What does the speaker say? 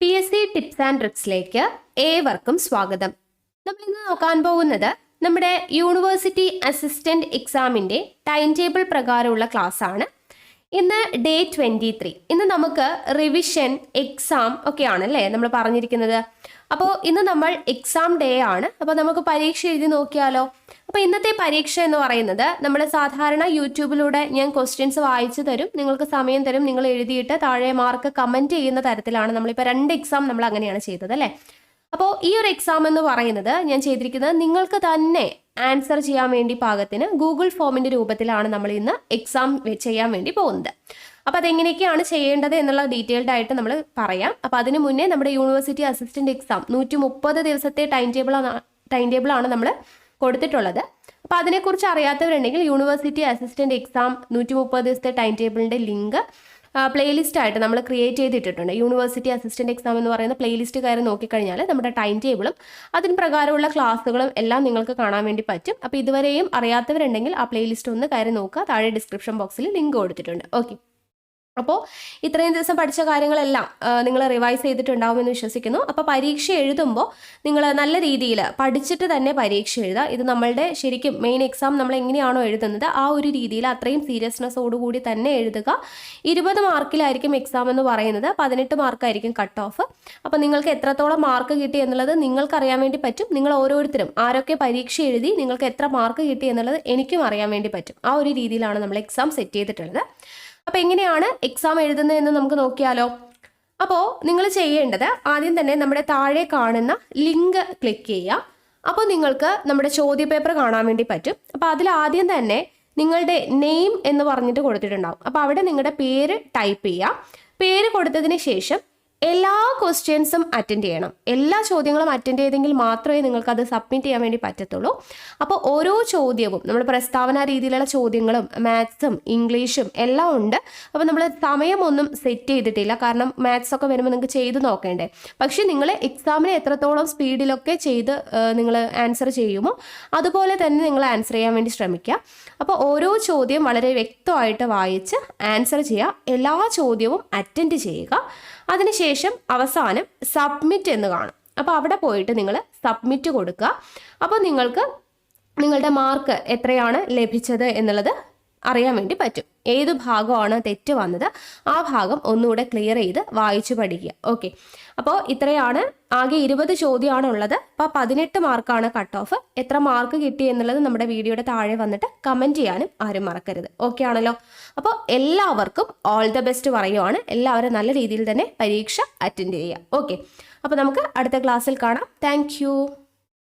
PSC tips and ട്രിക്സിലേക്ക് ഏവർക്കും സ്വാഗതം. നമ്മൾ ഇന്ന് നോക്കാൻ പോകുന്നത് നമ്മുടെ യൂണിവേഴ്സിറ്റി അസിസ്റ്റന്റ് എക്സാമിന്റെ ടൈം ടേബിൾ പ്രകാരമുള്ള ക്ലാസ് ആണ്. ഇന്ന് ഡേ 23. ഇന്ന് നമുക്ക് റിവിഷൻ എക്സാം ഒക്കെയാണ് അല്ലേ നമ്മൾ പറഞ്ഞിരിക്കുന്നത്. അപ്പോൾ ഇന്ന് നമ്മൾ എക്സാം ഡേ ആണ്. അപ്പോൾ നമുക്ക് പരീക്ഷ എഴുതി നോക്കിയാലോ. അപ്പോൾ ഇന്നത്തെ പരീക്ഷ എന്ന് പറയുന്നത് നമ്മൾ സാധാരണ യൂട്യൂബിലൂടെ ഞാൻ ക്വസ്റ്റ്യൻസ് വായിച്ചു തരും, നിങ്ങൾക്ക് സമയം തരും, നിങ്ങൾ എഴുതിയിട്ട് താഴെ മാർക്ക് കമൻറ്റ് ചെയ്യുന്ന തരത്തിലാണ്. നമ്മളിപ്പോൾ 2 എക്സാം നമ്മൾ അങ്ങനെയാണ് ചെയ്തത് അല്ലേ. അപ്പോൾ ഈ ഒരു എക്സാം എന്ന് പറയുന്നത് ഞാൻ ചെയ്തിരിക്കുന്നത് നിങ്ങൾക്ക് തന്നെ ആൻസർ ചെയ്യാൻ വേണ്ടി പാകത്തിന് ഗൂഗിൾ ഫോമിൻ്റെ രൂപത്തിലാണ് നമ്മൾ ഇന്ന് എക്സാം ചെയ്യാൻ വേണ്ടി പോകുന്നത്. അപ്പോൾ അതെങ്ങനെയൊക്കെയാണ് ചെയ്യേണ്ടത് എന്നുള്ള ഡീറ്റെയിൽഡ് ആയിട്ട് നമ്മൾ പറയാം. അപ്പോൾ അതിന് മുന്നേ നമ്മുടെ യൂണിവേഴ്സിറ്റി അസിസ്റ്റന്റ് എക്സാം 130 ദിവസത്തെ ടൈം ടേബിളാണ് നമ്മൾ കൊടുത്തിട്ടുള്ളത്. അപ്പോൾ അതിനെക്കുറിച്ച് അറിയാത്തവരുണ്ടെങ്കിൽ യൂണിവേഴ്സിറ്റി അസിസ്റ്റന്റ് എക്സാം 130 ദിവസത്തെ ടൈം ടേബിളിൻ്റെ ലിങ്ക് പ്ലേലിസ്റ്റ് ആയിട്ട് നമ്മൾ ക്രിയേറ്റ് ചെയ്തിട്ടുണ്ട്. യൂണിവേഴ്സിറ്റി അസിസ്റ്റന്റ് എക്സാം എന്ന് പറയുന്ന പ്ലേലിസ്റ്റ് കയറി നോക്കിക്കഴിഞ്ഞാൽ നമ്മുടെ ടൈം ടേബിളും അതിന് പ്രകാരമുള്ള ക്ലാസ്സുകളും എല്ലാം നിങ്ങൾക്ക് കാണാൻ വേണ്ടി പറ്റും. അപ്പോൾ ഇതുവരെയും അറിയാത്തവരുണ്ടെങ്കിൽ ആ പ്ലേലിസ്റ്റ് ഒന്ന് കയറി നോക്കുക. താഴെ ഡിസ്ക്രിപ്ഷൻ ബോക്സിൽ ലിങ്ക് കൊടുത്തിട്ടുണ്ട്. ഓക്കെ, അപ്പോൾ ഇത്രയും ദിവസം പഠിച്ച കാര്യങ്ങളെല്ലാം നിങ്ങൾ റിവൈസ് ചെയ്തിട്ടുണ്ടാവുമെന്ന് വിശ്വസിക്കുന്നു. അപ്പോൾ പരീക്ഷ എഴുതുമ്പോൾ നിങ്ങൾ നല്ല രീതിയിൽ പഠിച്ചിട്ട് തന്നെ പരീക്ഷ എഴുതുക. ഇത് നമ്മളുടെ ശരിക്കും മെയിൻ എക്സാം നമ്മൾ എങ്ങനെയാണോ എഴുതുന്നത് ആ ഒരു രീതിയിൽ അത്രയും സീരിയസ്നെസ്സോടുകൂടി തന്നെ എഴുതുക. 20 മാർക്കിലായിരിക്കും എക്സാം എന്ന് പറയുന്നത്, 18 മാർക്കായിരിക്കും കട്ട് ഓഫ്. അപ്പോൾ നിങ്ങൾക്ക് എത്രത്തോളം മാർക്ക് കിട്ടി എന്നുള്ളത് നിങ്ങൾക്കറിയാൻ വേണ്ടി പറ്റും. നിങ്ങൾ ഓരോരുത്തരും ആരൊക്കെ പരീക്ഷ എഴുതി നിങ്ങൾക്ക് എത്ര മാർക്ക് കിട്ടി എന്നുള്ളത് എനിക്കും അറിയാൻ വേണ്ടി പറ്റും. ആ ഒരു രീതിയിലാണ് നമ്മൾ എക്സാം സെറ്റ് ചെയ്തിട്ടുള്ളത്. അപ്പോൾ എങ്ങനെയാണ് എക്സാം എഴുതുന്നതെന്ന് നമുക്ക് നോക്കിയാലോ. അപ്പോൾ നിങ്ങൾ ചെയ്യേണ്ടത് ആദ്യം തന്നെ നമ്മുടെ താഴെ കാണുന്ന ലിങ്ക് ക്ലിക്ക് ചെയ്യുക. അപ്പോൾ നിങ്ങൾക്ക് നമ്മുടെ ചോദ്യപേപ്പർ കാണാൻ വേണ്ടി പറ്റും. അപ്പോൾ അതിൽ ആദ്യം തന്നെ നിങ്ങളുടെ നെയിം എന്ന് പറഞ്ഞിട്ട് കൊടുത്തിട്ടുണ്ടാവും. അപ്പോൾ അവിടെ നിങ്ങളുടെ പേര് ടൈപ്പ് ചെയ്യുക. പേര് കൊടുത്തതിന് ശേഷം എല്ലാ ക്വസ്റ്റ്യൻസും അറ്റൻഡ് ചെയ്യണം. എല്ലാ ചോദ്യങ്ങളും അറ്റൻഡ് ചെയ്തെങ്കിൽ മാത്രമേ നിങ്ങൾക്ക് അത് സബ്മിറ്റ് ചെയ്യാൻ വേണ്ടി പറ്റത്തുള്ളൂ. അപ്പോൾ ഓരോ ചോദ്യവും നമ്മൾ പ്രസ്താവന രീതിയിലുള്ള ചോദ്യങ്ങളും മാത്സും ഇംഗ്ലീഷും എല്ലാം ഉണ്ട്. അപ്പോൾ നമ്മൾ സമയമൊന്നും സെറ്റ് ചെയ്തിട്ടില്ല, കാരണം മാത്സ് ഒക്കെ വരുമ്പോൾ നിങ്ങൾക്ക് ചെയ്ത് നോക്കേണ്ടേ. പക്ഷേ നിങ്ങൾ എക്സാമിന് എത്രത്തോളം സ്പീഡിലൊക്കെ ചെയ്ത് നിങ്ങൾ ആൻസർ ചെയ്യുമോ അതുപോലെ തന്നെ നിങ്ങൾ ആൻസർ ചെയ്യാൻ വേണ്ടി ശ്രമിക്കുക. അപ്പോൾ ഓരോ ചോദ്യം വളരെ വ്യക്തമായിട്ട് വായിച്ച് ആൻസർ ചെയ്യുക. എല്ലാ ചോദ്യവും അറ്റൻഡ് ചെയ്യുക. അതിനുശേഷം അവസാനം സബ്മിറ്റ് എന്ന് കാണും. അപ്പോൾ അവിടെ പോയിട്ട് നിങ്ങൾ സബ്മിറ്റ് കൊടുക്കുക. അപ്പോൾ നിങ്ങൾക്ക് നിങ്ങളുടെ മാർക്ക് എത്രയാണ് ലഭിച്ചത് എന്നുള്ളത് അറിയാൻ വേണ്ടി പറ്റും. ഏത് ഭാഗമാണ് തെറ്റ് വന്നത് ആ ഭാഗം ഒന്നുകൂടെ ക്ലിയർ ചെയ്ത് വായിച്ചു പഠിക്കുക. ഓക്കെ, അപ്പോൾ ഇത്രയാണ്. ആകെ 20 ചോദ്യമാണ് ഉള്ളത്. അപ്പോൾ 18 മാർക്കാണ് കട്ട് ഓഫ്. എത്ര മാർക്ക് കിട്ടി എന്നുള്ളത് നമ്മുടെ വീഡിയോയുടെ താഴെ വന്നിട്ട് കമൻറ്റ് ചെയ്യാനും ആരും മറക്കരുത്. ഓക്കെ ആണല്ലോ. അപ്പോൾ എല്ലാവർക്കും ഓൾ ദ ബെസ്റ്റ് പറയുവാണ്. എല്ലാവരും നല്ല രീതിയിൽ തന്നെ പരീക്ഷ അറ്റൻഡ് ചെയ്യുക. ഓക്കെ, അപ്പോൾ നമുക്ക് അടുത്ത ക്ലാസ്സിൽ കാണാം. താങ്ക്